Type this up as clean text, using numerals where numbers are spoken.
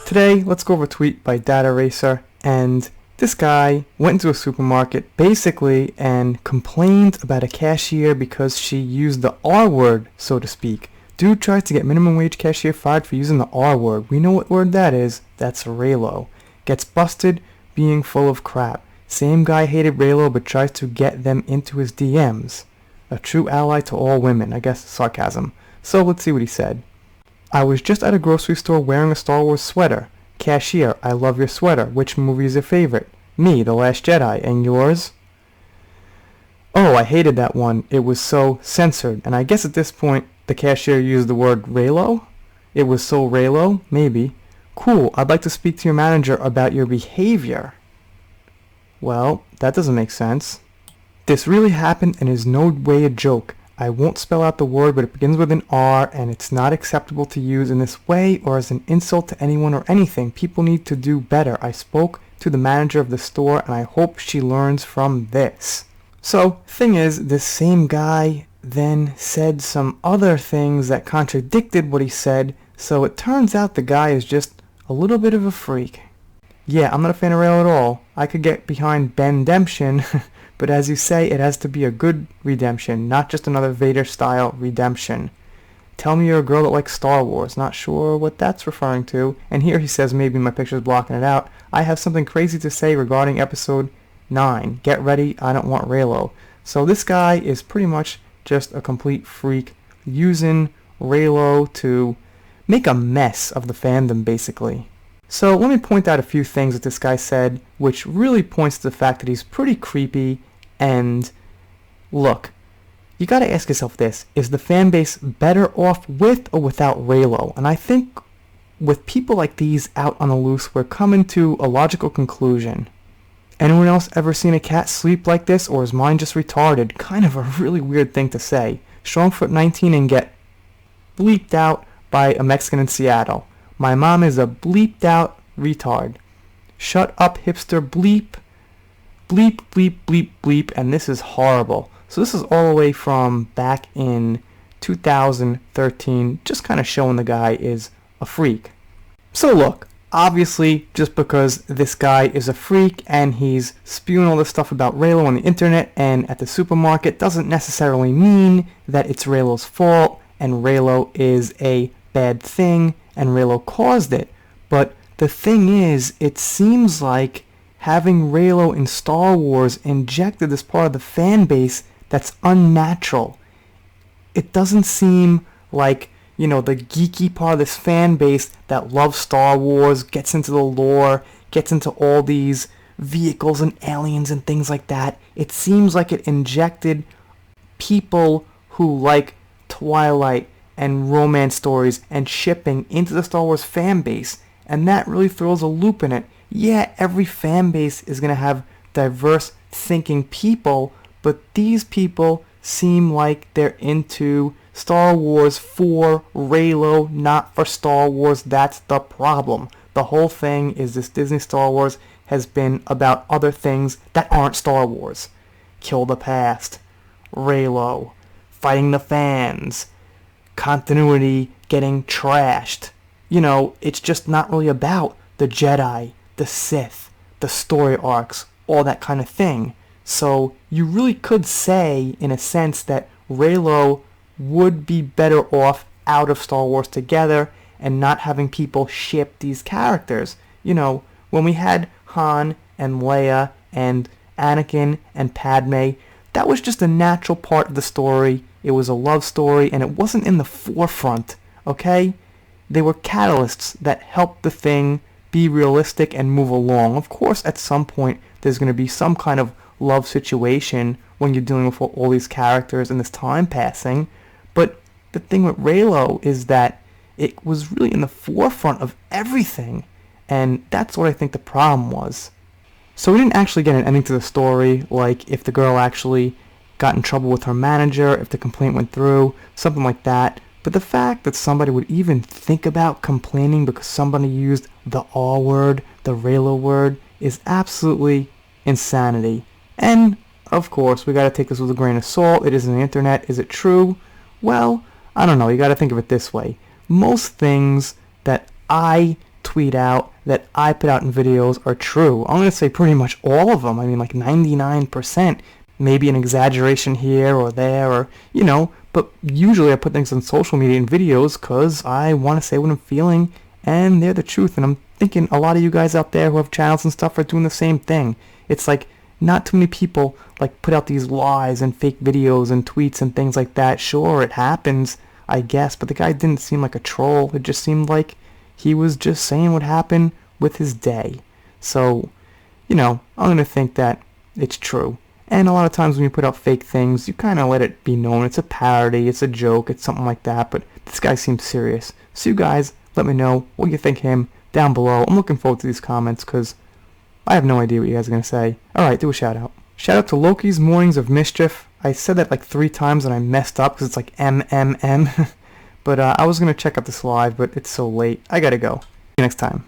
Today, let's go over a tweet by Data Racer, and this guy went into a supermarket basically and complained about a cashier because she used the R word, so to speak. Dude tries to get minimum wage cashier fired for using the R word. We know what word that is. That's Reylo. Gets busted being full of crap. Same guy hated Reylo but tries to get them into his DMs. A true ally to all women. I guess sarcasm. So let's see what he said. I was just at a grocery store wearing a Star Wars sweater. Cashier, I love your sweater. Which movie is your favorite? Me, The Last Jedi. And yours? Oh, I hated that one. It was so censored. And I guess at this point, the cashier used the word Reylo? It was so Reylo? Maybe. Cool, I'd like to speak to your manager about your behavior. Well, that doesn't make sense. This really happened and is no way a joke. I won't spell out the word, but it begins with an R, and it's not acceptable to use in this way or as an insult to anyone or anything. People need to do better. I spoke to the manager of the store, and I hope she learns from this. So, thing is, this same guy then said some other things that contradicted what he said, so it turns out the guy is just a little bit of a freak. Yeah, I'm not a fan of Reylo at all. I could get behind Ben-demption, but as you say, it has to be a good redemption, not just another Vader-style redemption. Tell me you're a girl that likes Star Wars. Not sure what that's referring to. And here he says, maybe my picture's blocking it out. I have something crazy to say regarding episode 9. Get ready, I don't want Reylo. So this guy is pretty much just a complete freak, using Reylo to make a mess of the fandom, basically. So let me point out a few things that this guy said, which really points to the fact that he's pretty creepy. And look, you gotta ask yourself this: is the fan base better off with or without Reylo? And I think with people like these out on the loose, we're coming to a logical conclusion. Anyone else ever seen a cat sleep like this, or is mine just retarded? Kind of a really weird thing to say. Strongfoot 19 and get bleeped out by a Mexican in Seattle. My mom is a bleeped out retard. Shut up, hipster, bleep. Bleep, bleep, bleep, bleep, and this is horrible. So this is all the way from back in 2013, just kind of showing the guy is a freak. So look, obviously, just because this guy is a freak and he's spewing all this stuff about Reylo on the internet and at the supermarket doesn't necessarily mean that it's Reylo's fault and Reylo is a bad thing and Reylo caused it. But the thing is, it seems like having Reylo in Star Wars injected this part of the fan base that's unnatural. It doesn't seem like, the geeky part of this fan base that loves Star Wars, gets into the lore, gets into all these vehicles and aliens and things like that. It seems like it injected people who like Twilight and romance stories and shipping into the Star Wars fan base, and that really throws a loop in it. Yeah, every fan base is going to have diverse thinking people, but these people seem like they're into Star Wars for Reylo, not for Star Wars. That's the problem. The whole thing is this Disney Star Wars has been about other things that aren't Star Wars. Kill the past, Reylo, fighting the fans, continuity getting trashed. It's just not really about the Jedi, the Sith, the story arcs, all that kind of thing. So you really could say, in a sense, that Reylo would be better off out of Star Wars together and not having people ship these characters. When we had Han and Leia and Anakin and Padme, that was just a natural part of the story. It was a love story, and it wasn't in the forefront, okay? They were catalysts that helped the thing be realistic and move along. Of course, at some point, there's going to be some kind of love situation when you're dealing with all these characters and this time passing. But the thing with Reylo is that it was really in the forefront of everything, and that's what I think the problem was. So we didn't actually get an ending to the story, like if the girl actually got in trouble with her manager, if the complaint went through, something like that. But the fact that somebody would even think about complaining because somebody used the R word, the Reylo word, is absolutely insanity. And, of course, we gotta take this with a grain of salt. It is on the internet. Is it true? Well, I don't know. You gotta think of it this way. Most things that I tweet out that I put out in videos are true. I'm going to say pretty much all of them. I mean, like 99%. Maybe an exaggeration here or there, or, you know, but usually I put things on social media and videos because I want to say what I'm feeling, and they're the truth. And I'm thinking a lot of you guys out there who have channels and stuff are doing the same thing. It's like not too many people like put out these lies and fake videos and tweets and things like that. Sure, it happens, I guess, but the guy didn't seem like a troll. It just seemed like he was just saying what happened with his day. So, you know, I'm going to think that it's true. And a lot of times when you put out fake things, you kind of let it be known. It's a parody, it's a joke, it's something like that. But this guy seems serious. So you guys, let me know what you think of him down below. I'm looking forward to these comments because I have no idea what you guys are going to say. Alright, do a shout out. Shout out to Loki's Mornings of Mischief. I said that like 3 times and I messed up because it's like MMM. But I was going to check out this live, but it's so late. I gotta go. See you next time.